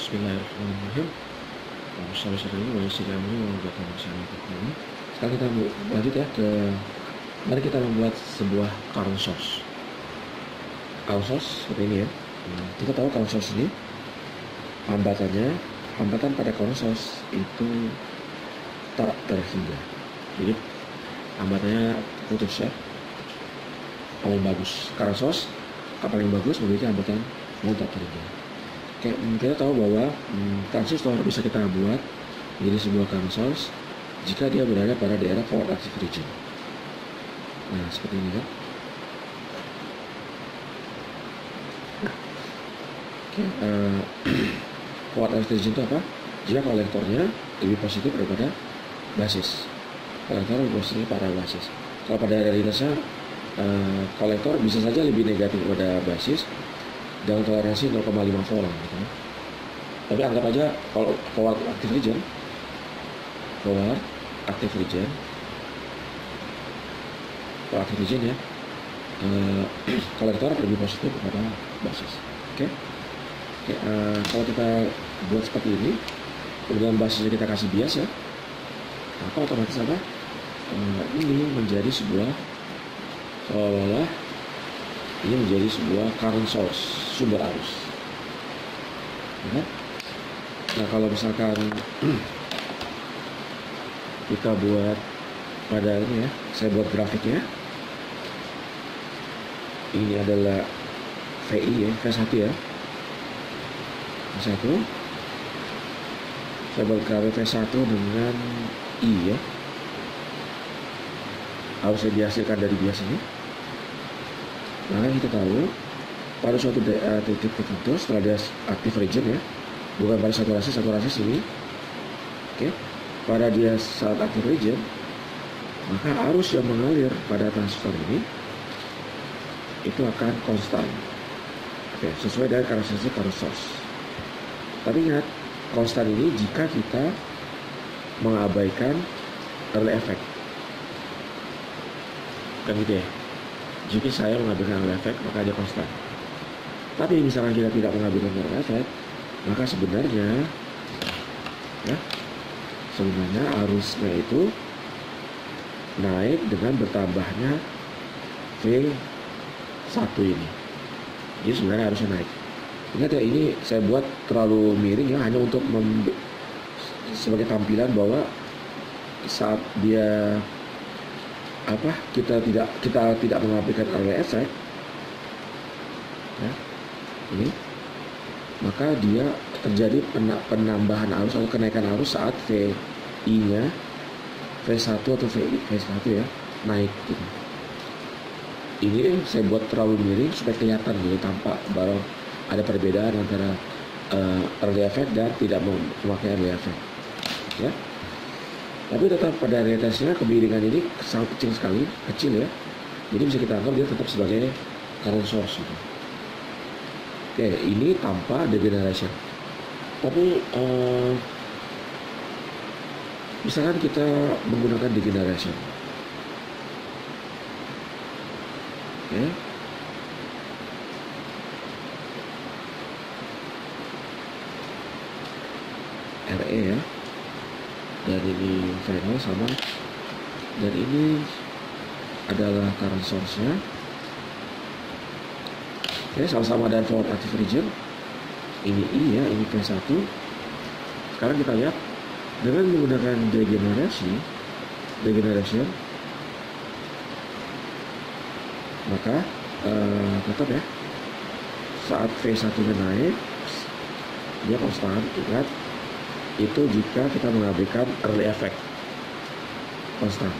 Bismillahirrahmanirrahim. Sekarang kita lanjut ya ke, mari kita membuat sebuah current source. Current source seperti ini ya. Kita tahu current source ini hambatan pada current source itu tak terhingga. Jadi hambatannya putus ya. Paling bagus current source paling bagus memiliki hambatan tak terhingga. Oke, kita tahu bahwa transistor bisa kita buat menjadi sebuah current source jika dia berada pada daerah forward active region. Nah, seperti ini kan. Forward active region itu apa? Jika kolektornya lebih positif daripada basis. Kolektor lebih positif pada basis. Kalau pada realitasnya kolektor bisa saja lebih negatif pada basis dengan toleransi 0,5 volt gitu. Tapi anggap aja kalau forward active region ya, kolektor lebih positif pada basis. Oke. Kalau kita buat seperti ini, kemudian basisnya kita kasih bias ya, maka otomatis apa? Ini menjadi sebuah seolah-olah ini menjadi sebuah current source, sumber arus. Nah, kalau misalkan kita buat pada ini ya, saya buat grafiknya. Ini adalah VI ya, V1 ya. V1. Saya buat grafik V1 dengan I ya. Harusnya dihasilkan dari bias ini. Maka kita tahu pada suatu titik tertentu setelah dia active region ya, bukan pada saturasi sini. Oke. Pada dia saat active region, maka arus yang mengalir pada transistor ini itu akan konstan. Oke, sesuai dengan karakteristik current source. Tapi ingat, konstan ini jika kita mengabaikan early effect. Kan gitu ya. Jika saya mengabaikan early effect, maka dia konstan. Tapi misalkan kita tidak mengabaikan early effect, maka sebenarnya arusnya itu naik dengan bertambahnya V1 ini. Jadi sebenarnya harusnya naik. Ingat ya, ini saya buat terlalu miring ya, hanya untuk sebagai tampilan bahwa saat dia kita tidak mengabaikan early effect ya, ini, maka dia terjadi penambahan arus atau kenaikan arus saat VI nya V1 atau V1 ya naik gitu. Ini saya buat terlalu miring supaya kelihatan gitu, tampak baru ada perbedaan antara early effect dan tidak memakai early effect ya. Tapi tetap pada realitasnya kemiringan ini sangat kecil ya. Jadi bisa kita anggap dia tetap sebagai current source gitu. Oke, ini tanpa degeneration. Tapi misalkan kita menggunakan degeneration. Oke. RE ya. Dan ini final sama, dan ini adalah current source-nya. Oke, sama-sama dan forward active region. Ini I ya, ini V1. Sekarang kita lihat dengan menggunakan degeneration, maka tetap ya, saat V1-nya naik, dia konstan. Ingat, itu jika kita mengabaikan early effect, konstan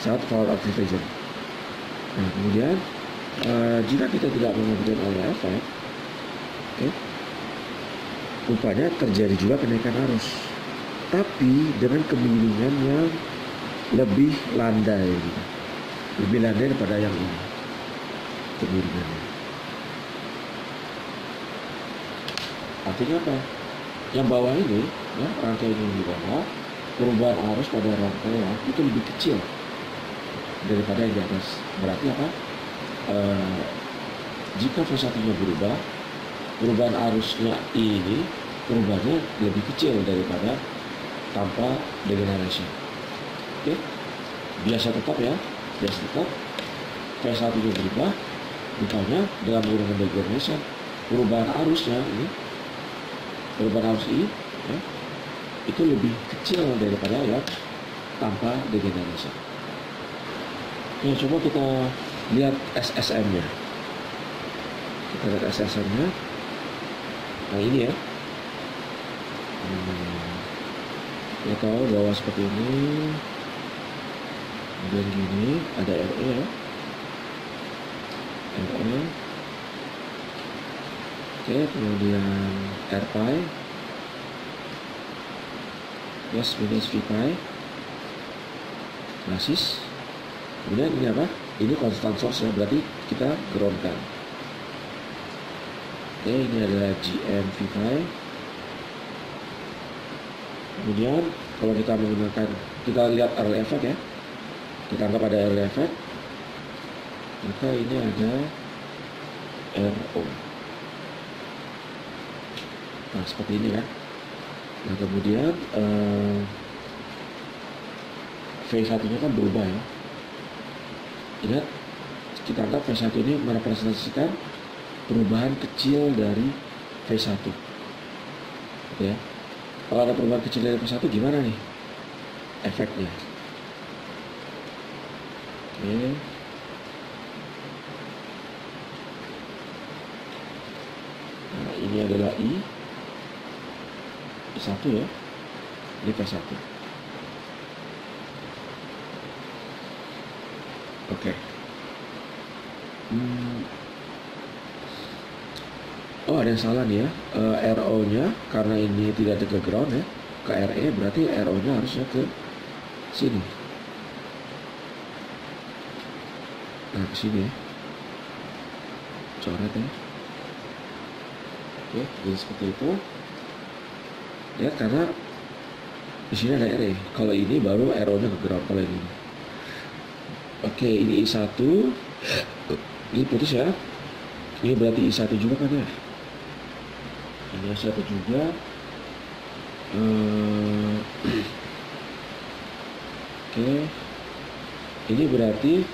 saat forward active region. Nah, kemudian jika kita tidak mengabaikan early effect, rupanya terjadi juga kenaikan arus, tapi dengan kemiringan yang lebih landai gitu. Lebih landai daripada yang ini kemiringannya. Artinya apa? Yang bawah ini ya, rangkai ini di bawah, perubahan arus pada rangkai itu lebih kecil daripada yang di atas. Berarti apa? Jika V1-nya berubah, perubahan arusnya ini perubahannya lebih kecil daripada tanpa degenerasi. Oke, biasa tetap ya, biasa tetap V1 nya berubah, rupanya dalam menggunakan degeneration perubahan arusnya ini, perubahan arus I ya, itu lebih kecil daripada yang tanpa degeneration. Oke, coba kita lihat SSM nya. Kita lihat SSM nya. Nah ini ya, kita tahu bahwa seperti ini, kemudian gini ada RE ya, RE, oke, kemudian R pi plus minus V pi basis, kemudian ini apa? Ini constant source ya, berarti kita groundkan. Oke, ini adalah GM V pi. Kemudian kalau kita menggunakan, kita lihat RL effect ya, kita anggap ada RL effect, maka ini ada RO. Nah seperti ini kan. Nah kemudian V1 nya kan berubah ya. Ingat, kita anggap V1 ini merepresentasikan perubahan kecil dari V1 ya. Kalau ada perubahan kecil dari V1 gimana nih efeknya? Oke. Nah ini adalah I1 ya, ini V1. Oke. Oh ada yang salah nih ya, RO nya karena ini tidak ada ke ground ya, ke RE, berarti RO nya harusnya ke sini. Nah ke sini ya, coret ya. Oke, jadi seperti itu. Ya karena di sini ada RE, kalau ini baru RO nya ke ground kalau ini. Oke, ini I1, ini putus ya, ini berarti I1 juga kan ya. Ini I1 juga. Oke, ini berarti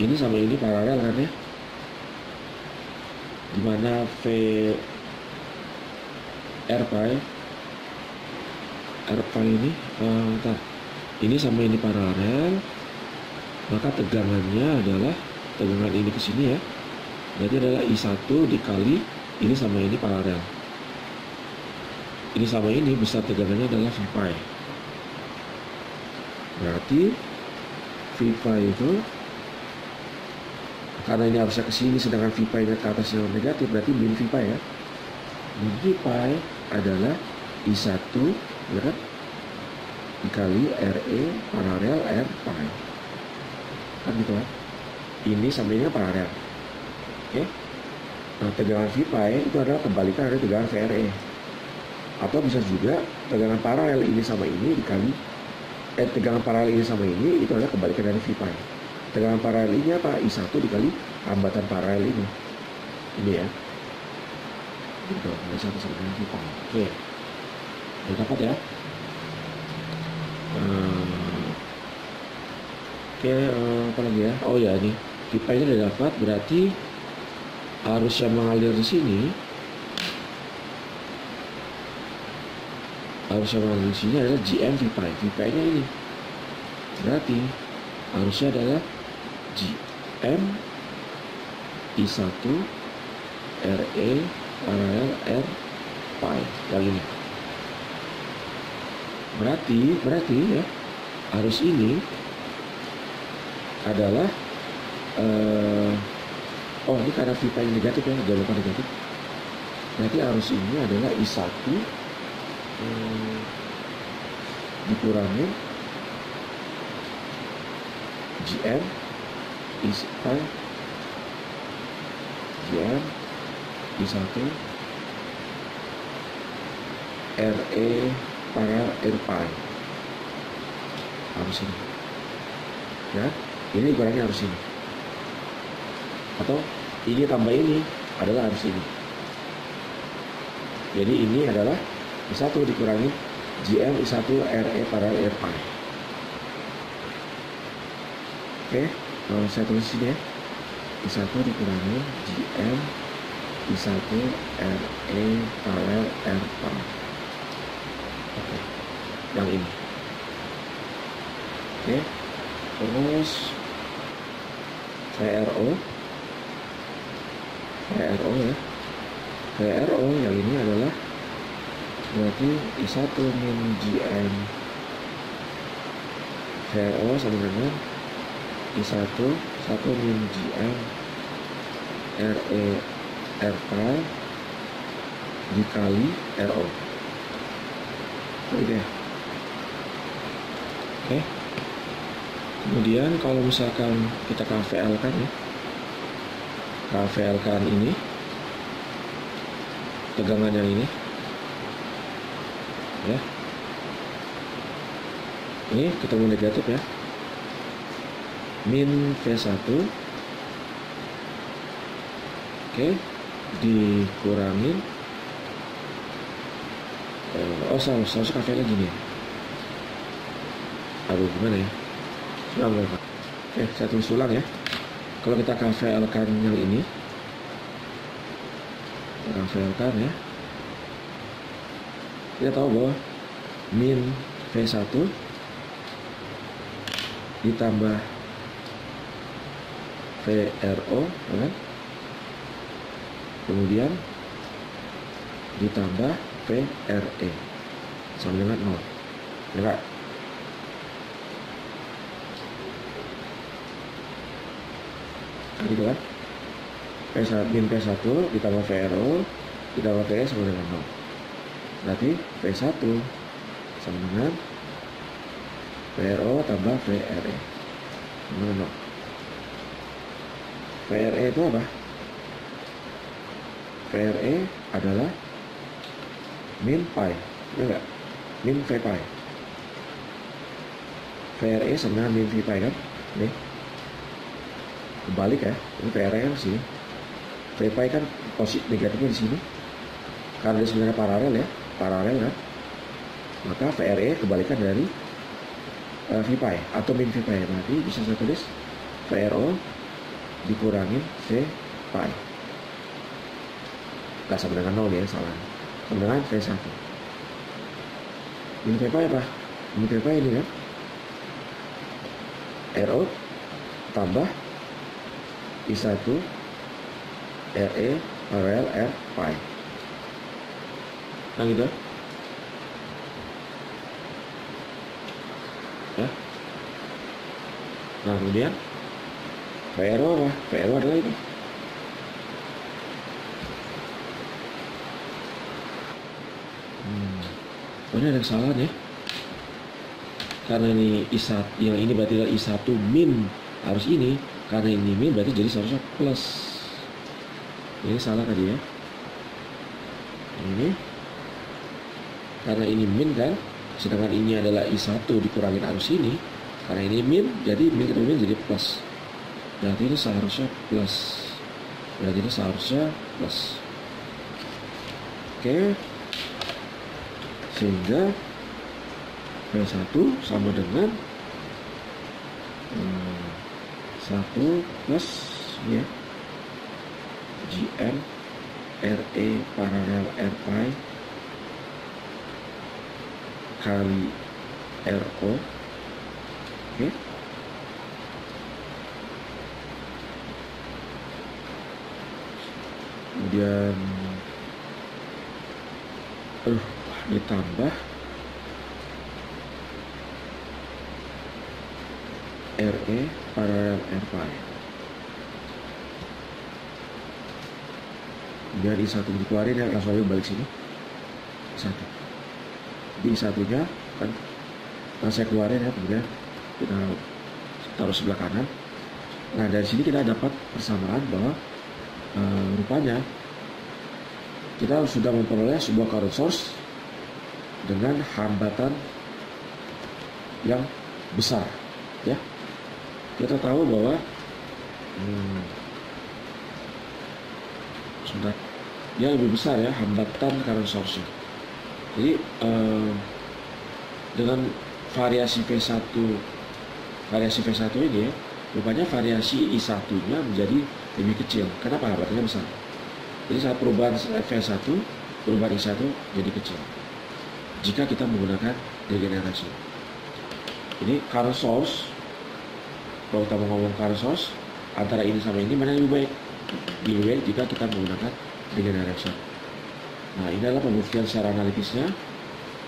ini sama ini paralel kan ya, dimana V R pi ini ini sama ini paralel, maka tegangannya adalah tegangan ini ke sini ya, berarti adalah I1 dikali ini sama ini paralel, ini sama ini besar tegangannya adalah V pi. Berarti V pi itu, karena ini harusnya ke sini sedangkan V pi nya ke atas yang negatif, berarti min V pi ya. Min V pi adalah I1 ya kan, dikali RE paralel R pi. Kan gitu kan. Ini sama ini paralel. Oke. Nah, tegangan V pi itu adalah kebalikan dari tegangan VRE. Atau bisa juga tegangan paralel ini sama ini dikali tegangan paralel ini sama ini itu adalah kebalikan dari V pi. Tegangan paralel ini apa? I1 dikali hambatan paralel ini. Ini ya. Gitu, I1 sama dengan V pi. Oke. Udah dapat ya? Oke, apa lagi ya? Oh ya, ini V pi ini udah dapat, berarti arus yang mengalir di sini, arus yang mengalir di sini adalah GM V pi. V pi nya ini, berarti arusnya adalah GM I1 RE paralel R pi yang ini. Berarti ya, arus ini adalah oh ini karena V pi negatif ya, jangan lupa negatif. Berarti arus ini adalah I1 dikurangi GM GM I1 RE paralel R pi, arus ini ya, ini dikurangi arus ini, atau ini tambah ini adalah arus ini. Jadi ini adalah I1 dikurangi GM I1 RE paralel R pi. Oke, kalau saya tulis sini ya, I1 dikurangi GM I1 RE paralel R pi. Oke, yang ini. Oke, terus VRO ya. VRO yang ini adalah berarti I1 min GM VRO sama dengan I1 min GM RE R pi dikali RO. Gitu ya. Oke. Kemudian kalau misalkan kita KVL kan ya, KVL kan ini tegangan yang ini ya, ini ketemu negatif ya, min V1 oke, dikurangin seharusnya KVL gini ya. Aduh gimana ya, oke, saya tulis ulang ya. Kalau kita KVL kan yang ini, kita KVL kan ya, kita tahu bahwa min V1 ditambah VRO kan? Kemudian ditambah VRE sama dengan 0 ya, gitu kan. Min P1 ditambah VRO ditambah VE sama dengan 0. Berarti V1 sama dengan VRO tambah VRE sama dengan 0. VRE itu apa? VRE adalah min pi, ya enggak? Min V pi. VRE sama dengan min V pi kan? Nih. Kebalik ya, ini VRE kan sini, V pi kan posisi negatifnya di sini, karena dia sebenarnya paralel kan, maka VRE kebalikan dari V pi atau min V pi. Berarti bisa saya tulis VRO dikurangin V pi, nggak sama dengan 0 ya, salah, sama dengan V1. Min V pi apa? Min V pi ini kan, RO tambah I1 RE paralel R pi. Nah gitu ya. Nah kemudian VRO apa? VRO adalah itu. Ini ada kesalahan ya, karena ini I1, yang ini berarti adalah I1 min, harus ini, karena ini min berarti jadi seharusnya plus. Ini salah tadi ya, ini karena ini min kan, sedangkan ini adalah I1 dikurangin arus ini, karena ini min, jadi min ketemu min jadi plus, berarti ini seharusnya plus, berarti ini seharusnya plus. Oke, sehingga V1 sama dengan 1 plus ya GM RE paralel R pi kali RO. Oke. Kemudian ditambah RE paralel R pi. Kemudian I1 dikeluarin ya, langsung aja balik sini. I1. Di I1-nya kan saya keluarin ya, kemudian kita taruh sebelah kanan. Nah dari sini kita dapat persamaan bahwa rupanya kita sudah memperoleh sebuah current source dengan hambatan yang besar ya. Kita tahu bahwa sebentar, dia lebih besar ya hambatan current source-nya. Jadi dengan variasi V1 ini ya, rupanya variasi I1-nya menjadi lebih kecil. Kenapa? Hambatannya besar. Jadi saat perubahan V1, perubahan I1 jadi kecil jika kita menggunakan degenerasi. Ini current source, kalau kita mau ngomong current source antara ini sama ini, mana yang lebih baik? Lebih baik jika kita menggunakan degeneration. Nah, ini adalah pembuktian secara analitisnya.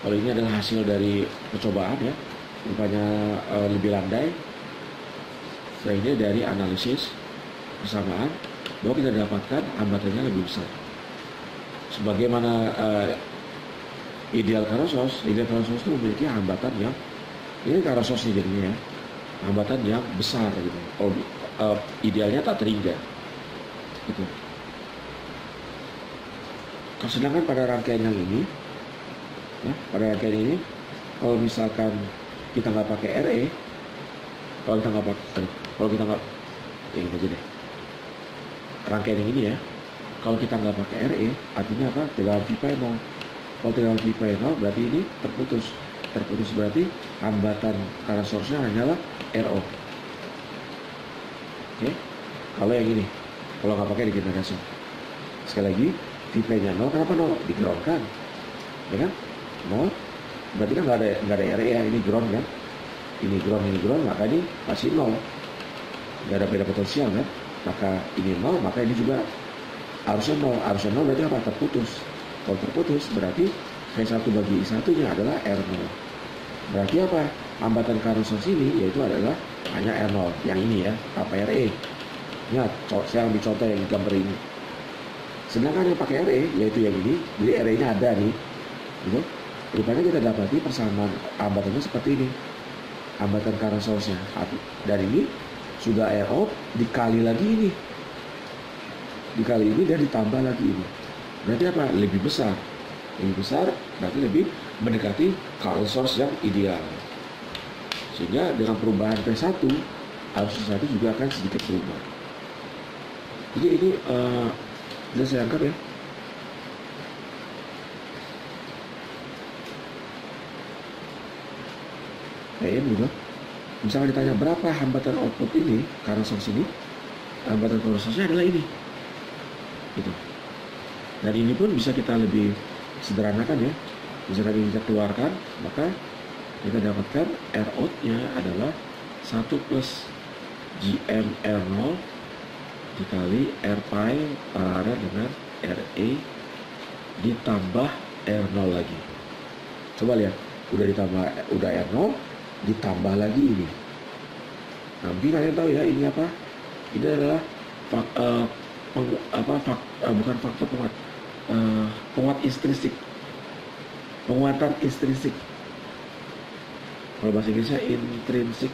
Kalau ini adalah hasil dari percobaan ya, rupanya lebih landai. Setelah ini dari analisis persamaan bahwa kita dapatkan hambatannya lebih besar. Sebagaimana ideal current source itu memiliki hambatan yang ini current source jadinya ya, hambatan yang besar gitu. Kalau idealnya tak terhingga gitu. Sedangkan pada rangkaian yang ini ya, pada rangkaian ini kalau misalkan kita nggak pakai RE, kalau kita nggak ini aja deh, rangkaian yang ini ya, kalau kita nggak pakai RE artinya apa? Tegangan pipa 0. Kalau tegangan pipa 0 berarti ini terputus berarti hambatan current source-nya hanyalah RO. Oke. Kalau yang ini, kalau nggak pakai degenerasi, sekali lagi pipa-nya 0, kenapa 0? Di-ground kan, ya kan? 0 berarti kan nggak ada RE ya, ini ground kan, ini ground, maka ini masih 0, nggak ada beda potensial kan, maka ini 0, maka ini juga harusnya 0 berarti apa? Terputus. Kalau terputus berarti V1 bagi I1 nya adalah R0. Berarti apa? Hambatan current source ini yaitu adalah hanya R0 yang ini ya, tanpa RE. Ingat, saya ambil contoh yang gambar ini. Sedangkan yang pakai RE yaitu yang ini, jadi RE nya ada nih gitu. Rupanya kita dapati persamaan hambatannya seperti ini, hambatan current source-nya. Dan ini sudah RO dikali lagi ini, dan ditambah lagi ini. Berarti apa? Lebih besar berarti lebih mendekati current source yang ideal. Sehingga dengan perubahan V1 arus V1 juga akan sedikit berubah. Jadi ini bisa saya angkat ya. Kayak gitu. Misalnya ditanya berapa hambatan output ini, current source ini, hambatan current source-nya adalah ini. Gitu. Dan ini pun bisa kita lebih sederhanakan ya. Misalkan ini kita keluarkan, maka kita dapatkan R out-nya adalah 1 plus GM R0 dikali R pi paralel dengan RE ditambah R0 lagi. Coba lihat, udah R0 ditambah lagi ini. Nah, mungkin kalian tahu ya ini apa? Ini adalah bukan faktor penguat intrinsik, penguatan intrinsik. Kalau bahasa Inggrisnya intrinsic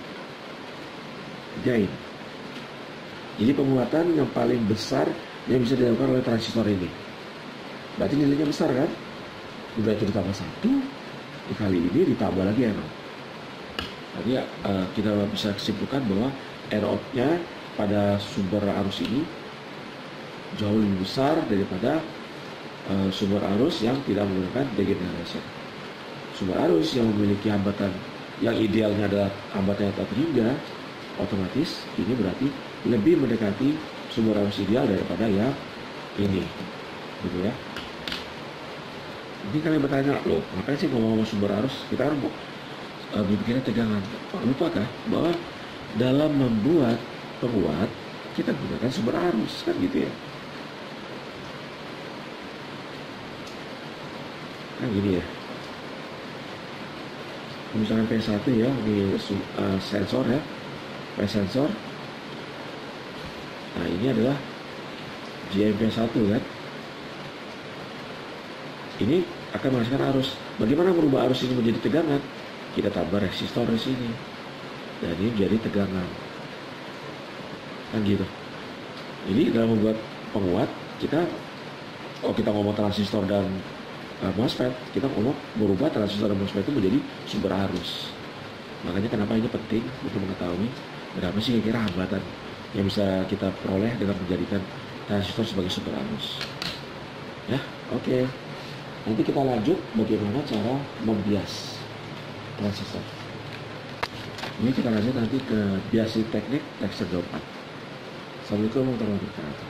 gain. Jadi penguatan yang paling besar yang bisa dilakukan oleh transistor ini. Berarti nilainya besar kan? Udah itu ditambah 1 dikali ini ditambah lagi R out. Jadi kita bisa kesimpulkan bahwa R out-nya pada sumber arus ini jauh lebih besar daripada sumber arus yang tidak menggunakan degeneration. Sumber arus yang memiliki hambatan yang idealnya adalah hambatan yang tak terhingga, otomatis ini berarti lebih mendekati sumber arus ideal daripada yang ini, gitu ya. Mungkin kalian bertanya, loh ngapain sih ngomong-ngomong sumber arus? Kita kan berpikirnya tegangan. Lupakah bahwa dalam membuat penguat kita gunakan sumber arus kan gitu ya? Kan gini ya, misalkan P1 ya, ini sensor ya, P sensor. Nah ini adalah GMP1 kan, ini akan menghasilkan arus. Bagaimana merubah arus ini menjadi tegangan? Kita tambah resistor di sini, dan ini jadi tegangan kan gitu. Jadi dalam membuat penguat kita, kalau kita ngomong transistor dan MOSFET, kita ngomong merubah transistor dan MOSFET itu menjadi sumber arus. Makanya kenapa ini penting untuk mengetahui berapa sih kira-kira hambatan yang bisa kita peroleh dengan menjadikan transistor sebagai sumber arus. Ya, oke. Nanti kita lanjut bagaimana cara membias transistor. Ini kita lanjut nanti ke biasi teknik tekstur 24. Assalamualaikum warahmatullahi wabarakatuh.